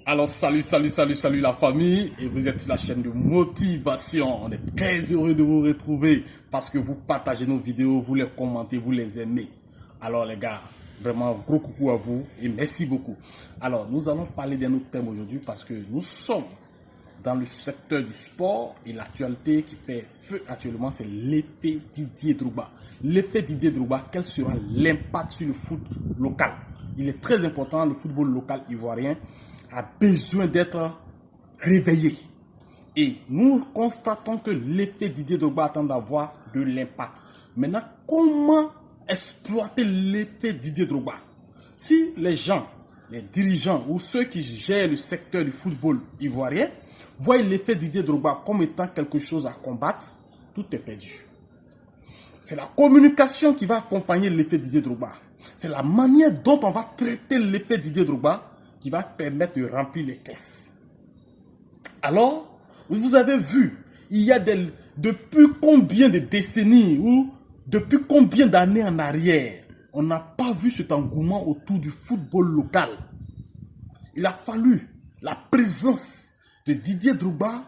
Alors salut la famille, et vous êtes sur la chaîne de motivation. On est très heureux de vous retrouver parce que vous partagez nos vidéos, vous les commentez, vous les aimez. Alors les gars, vraiment gros coucou à vous et merci beaucoup. Alors nous allons parler d'un autre thème aujourd'hui parce que nous sommes dans le secteur du sport et l'actualité qui fait feu actuellement, c'est l'effet Didier Drogba. L'effet Didier Drogba, quel sera l'impact sur le foot local? Il est très important, le football local ivoirien a besoin d'être réveillé. Et nous constatons que l'effet Didier Drogba attend d'avoir de l'impact. Maintenant, comment exploiter l'effet Didier Drogba? Si les gens, les dirigeants ou ceux qui gèrent le secteur du football ivoirien voient l'effet Didier Drogba comme étant quelque chose à combattre, tout est perdu. C'est la communication qui va accompagner l'effet Didier Drogba. C'est la manière dont on va traiter l'effet Didier Drogba qui va permettre de remplir les caisses. Alors, vous avez vu, il y a depuis combien de décennies ou depuis combien d'années en arrière, on n'a pas vu cet engouement autour du football local. Il a fallu la présence de Didier Drogba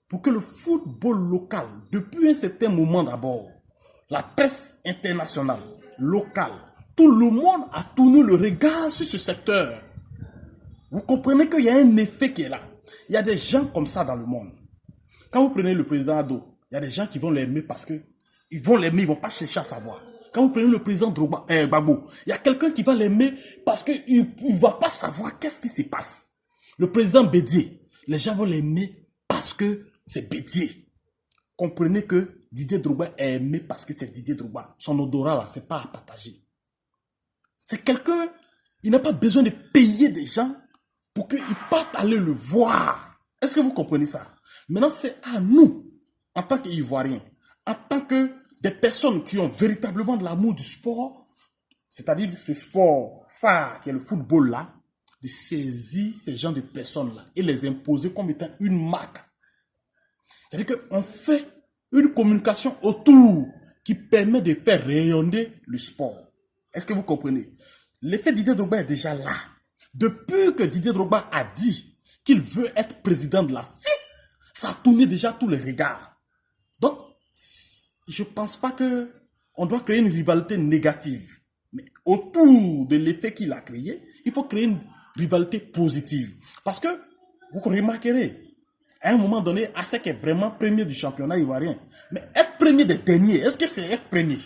pour que le football local, depuis un certain moment d'abord, la presse internationale, locale, tout le monde a tourné le regard sur ce secteur. Vous comprenez qu'il y a un effet qui est là. Il y a des gens comme ça dans le monde. Quand vous prenez le président Ado, il y a des gens qui vont l'aimer parce que ils vont l'aimer, ils ne vont pas chercher à savoir. Quand vous prenez le président Gbagbo, il y a quelqu'un qui va l'aimer parce qu'il ne va pas savoir qu'est-ce qui se passe. Le président Bédié, les gens vont l'aimer parce que c'est Bédié. Comprenez que Didier Drogba est aimé parce que c'est Didier Drogba. Son odorat là, c'est pas à partager. C'est quelqu'un, il n'a pas besoin de payer des gens pour qu'ils partent aller le voir. Est-ce que vous comprenez ça? Maintenant, c'est à nous, en tant qu'Ivoiriens, en tant que des personnes qui ont véritablement de l'amour du sport, c'est-à-dire ce sport phare qui est le football là, de saisir ces gens de personnes là et les imposer comme étant une marque. C'est-à-dire qu'on fait une communication autour qui permet de faire rayonner le sport. Est-ce que vous comprenez? L'effet Didier Drogba est déjà là. Depuis que Didier Drogba a dit qu'il veut être président de la FIFA, ça a tourné déjà tous les regards. Donc, je ne pense pas qu'on doit créer une rivalité négative. Mais autour de l'effet qu'il a créé, il faut créer une rivalité positive. Parce que, vous remarquerez, à un moment donné, ASEC est vraiment premier du championnat ivoirien. Mais être premier des derniers, est-ce que c'est être premier?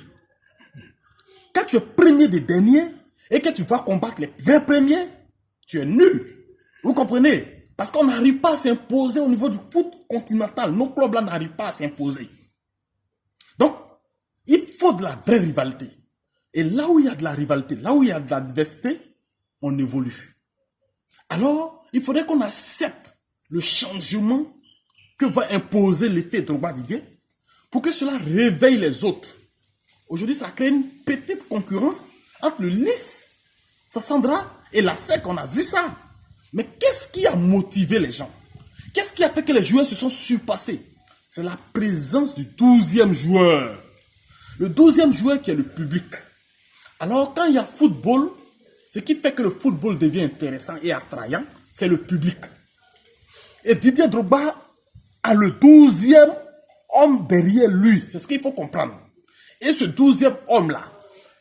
Quand tu es premier des derniers et que tu vas combattre les vrais premiers, tu es nul. Vous comprenez? Parce qu'on n'arrive pas à s'imposer au niveau du foot continental. Nos clubs là n'arrivent pas à s'imposer. Donc, il faut de la vraie rivalité. Et là où il y a de la rivalité, là où il y a de la diversité, on évolue. Alors, il faudrait qu'on accepte le changement que va imposer l'effet Drogba Didier pour que cela réveille les autres. Aujourd'hui, ça crée une petite concurrence entre le LIS, Sassandra et la SEC. On a vu ça. Mais qu'est-ce qui a motivé les gens? Qu'est-ce qui a fait que les joueurs se sont surpassés? C'est la présence du 12e joueur. Le 12e joueur qui est le public. Alors, quand il y a football, ce qui fait que le football devient intéressant et attrayant, c'est le public. Et Didier Drogba a le 12e homme derrière lui. C'est ce qu'il faut comprendre. Et ce 12e homme-là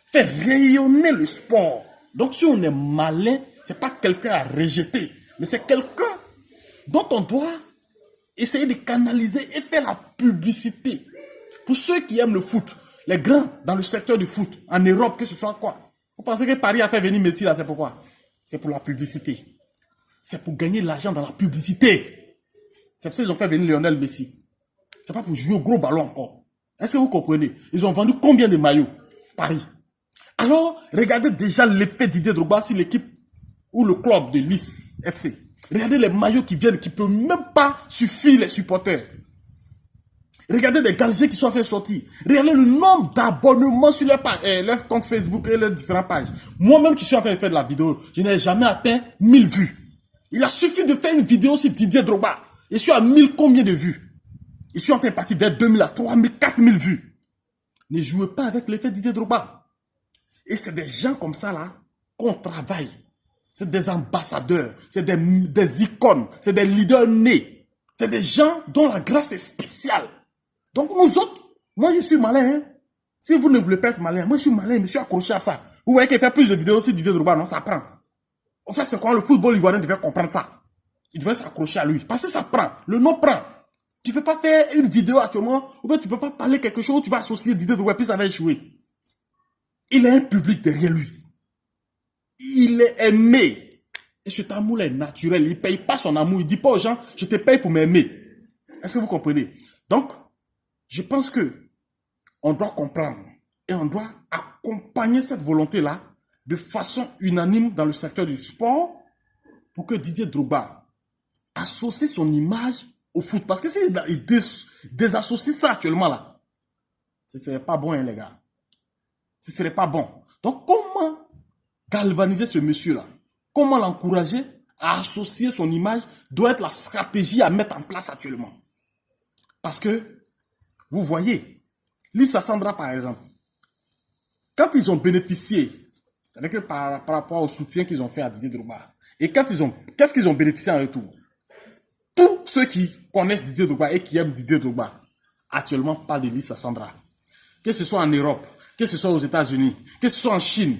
fait rayonner le sport. Donc si on est malin, ce n'est pas quelqu'un à rejeter, mais c'est quelqu'un dont on doit essayer de canaliser et faire la publicité. Pour ceux qui aiment le foot, les grands dans le secteur du foot, en Europe, que ce soit quoi? Vous pensez que Paris a fait venir Messi là, c'est pourquoi? C'est pour la publicité. C'est pour gagner l'argent dans la publicité. C'est pour ça qu'ils ont fait venir Lionel Messi. C'est pas pour jouer au gros ballon encore. Est-ce que vous comprenez? Ils ont vendu combien de maillots? Paris. Alors, regardez déjà l'effet Didier Drogba sur l'équipe ou le club de Nice FC. Regardez les maillots qui viennent, qui ne peuvent même pas suffire les supporters. Regardez les galgés qui sont en train de sortir. Regardez le nombre d'abonnements sur leur compte Facebook et leurs différentes pages. Moi-même qui suis en train de faire de la vidéo, je n'ai jamais atteint 1000 vues. Il a suffi de faire une vidéo sur Didier Drogba. Et je suis à 1000 combien de vues? Je suis en train de partir vers 2000 à 3000, 4000 vues. Ne jouez pas avec l'effet Didier Drogba. Et c'est des gens comme ça là qu'on travaille. c'est des ambassadeurs, c'est des icônes, c'est des leaders nés. C'est des gens dont la grâce est spéciale. Donc nous autres, moi je suis malin. Hein? Si vous ne voulez pas être malin, moi je suis malin, mais je suis accroché à ça. Vous voyez qu'il fait plus de vidéos sur Didier Drogba, non, ça prend. En fait, c'est quand le football ivoirien devait comprendre ça. Il devait s'accrocher à lui. Parce que ça prend. Le nom prend. Tu ne peux pas faire une vidéo actuellement, ou bien tu ne peux pas parler quelque chose où tu vas associer Didier Drogba, puis ça va échouer. Il a un public derrière lui. Il est aimé. Et cet amour est naturel. Il ne paye pas son amour. Il ne dit pas aux gens, je te paye pour m'aimer. Est-ce que vous comprenez? Donc, je pense que on doit comprendre et on doit accompagner cette volonté-là de façon unanime dans le secteur du sport pour que Didier Drogba associe son image au foot. Parce que s'il désassocie ça actuellement là, ce ne serait pas bon, hein, les gars. Ce ne serait pas bon. Donc, comment galvaniser ce monsieur-là? Comment l'encourager à associer son image doit être la stratégie à mettre en place actuellement. Parce que, vous voyez, Lisa Sandra par exemple, quand ils ont bénéficié, c'est-à-dire que par rapport au soutien qu'ils ont fait à Didier Drogba, et qu'est-ce qu'ils ont bénéficié en retour? Tous ceux qui connaissent Didier Drogba et qui aiment Didier Drogba, actuellement parlent de Lisa Sandra. Que ce soit en Europe, que ce soit aux États-Unis, que ce soit en Chine,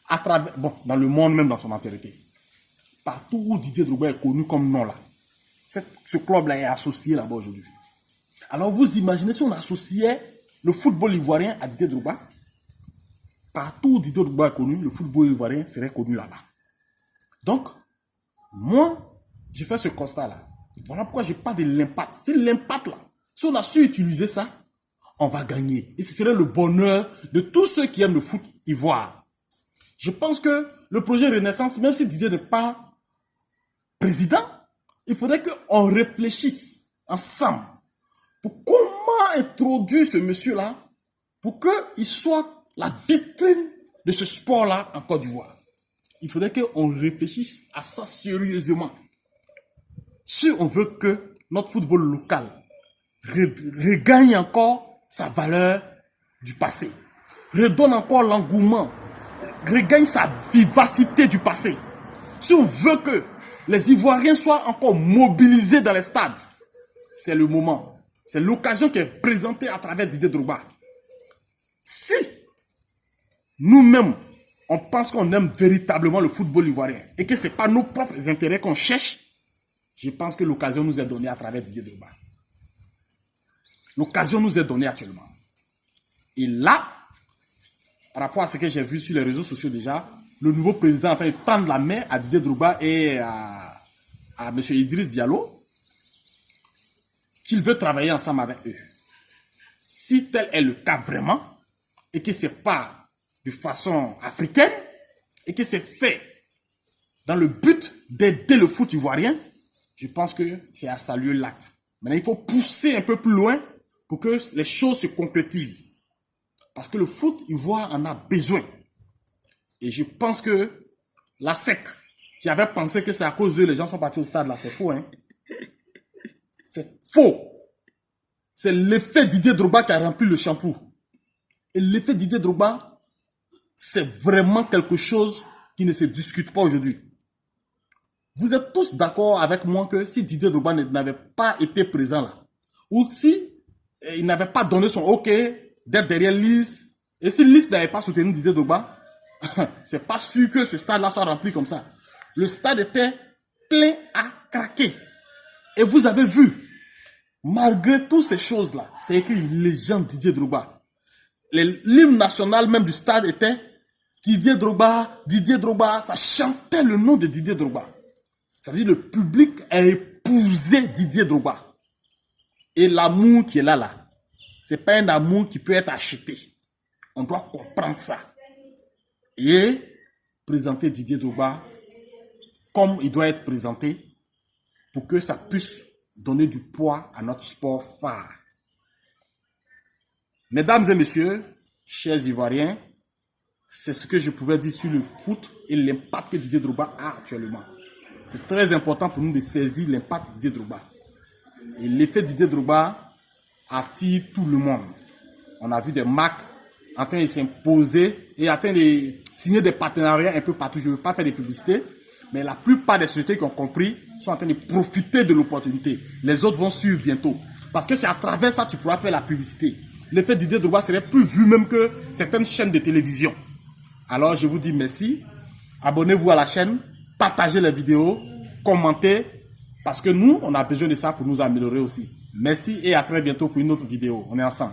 à travers, bon, dans le monde même dans son entièreté. Partout où Didier Drogba est connu comme nom là, ce club-là est associé là-bas aujourd'hui. Alors vous imaginez si on associait le football ivoirien à Didier Drogba, partout où Didier Drogba est connu, le football ivoirien serait connu là-bas. Donc, moi, je fais ce constat-là. Voilà pourquoi je parle de l'impact. C'est l'impact là. Si on a su utiliser ça, on va gagner. Et ce serait le bonheur de tous ceux qui aiment le foot ivoire. Je pense que le projet Renaissance, même si Didier n'est pas président, il faudrait qu'on réfléchisse ensemble pour comment introduire ce monsieur-là pour qu'il soit la vitrine de ce sport-là en Côte d'Ivoire. Il faudrait qu'on réfléchisse à ça sérieusement. Si on veut que notre football local regagne encore sa valeur du passé, redonne encore l'engouement, regagne sa vivacité du passé. Si on veut que les Ivoiriens soient encore mobilisés dans les stades, c'est le moment. C'est l'occasion qui est présentée à travers Didier Drogba. Si nous-mêmes, on pense qu'on aime véritablement le football ivoirien et que ce n'est pas nos propres intérêts qu'on cherche, je pense que l'occasion nous est donnée à travers Didier Drogba. L'occasion nous est donnée actuellement. Et là, par rapport à ce que j'ai vu sur les réseaux sociaux déjà, le nouveau président est en train de tendre la main à Didier Drogba et à M. Idriss Diallo, qu'il veut travailler ensemble avec eux. Si tel est le cas vraiment, et que ce n'est pas de façon africaine, et que c'est fait dans le but d'aider le foot ivoirien, je pense que c'est à saluer l'acte. Maintenant, il faut pousser un peu plus loin pour que les choses se concrétisent. Parce que le foot ivoire en a besoin. Et je pense que la SEC, qui avait pensé que c'est à cause d'eux les gens sont partis au stade là, c'est faux, hein. C'est faux. C'est l'effet Didier Drogba qui a rempli le shampoo. Et l'effet Didier Drogba, c'est vraiment quelque chose qui ne se discute pas aujourd'hui. Vous êtes tous d'accord avec moi que si Didier Drogba n'avait pas été présent là, ou si il n'avait pas donné son OK d'être derrière Lys, et si Lys n'avait pas soutenu Didier Drogba, c'est pas sûr que ce stade-là soit rempli comme ça. Le stade était plein à craquer. Et vous avez vu, malgré toutes ces choses-là, c'est écrit légende Didier Drogba. L'hymne national même du stade était Didier Drogba, Didier Drogba. Ça chantait le nom de Didier Drogba. C'est-à-dire le public a épousé Didier Drogba. Et l'amour qui est là, c'est pas un amour qui peut être acheté. On doit comprendre ça. Et présenter Didier Drogba comme il doit être présenté pour que ça puisse donner du poids à notre sport phare. Mesdames et messieurs, chers Ivoiriens, c'est ce que je pouvais dire sur le foot et l'impact que Didier Drogba a actuellement. C'est très important pour nous de saisir l'impact de Didier Drogba. Et l'effet Didier Drogba attire tout le monde. On a vu des marques en train de s'imposer et en train de signer des partenariats un peu partout. Je ne veux pas faire des publicités. Mais la plupart des sociétés qui ont compris sont en train de profiter de l'opportunité. Les autres vont suivre bientôt. Parce que c'est à travers ça que tu pourras faire la publicité. L'effet Didier Drogba serait plus vu même que certaines chaînes de télévision. Alors je vous dis merci. Abonnez-vous à la chaîne. Partagez les vidéos. Commentez. Parce que nous, on a besoin de ça pour nous améliorer aussi. Merci et à très bientôt pour une autre vidéo. On est ensemble.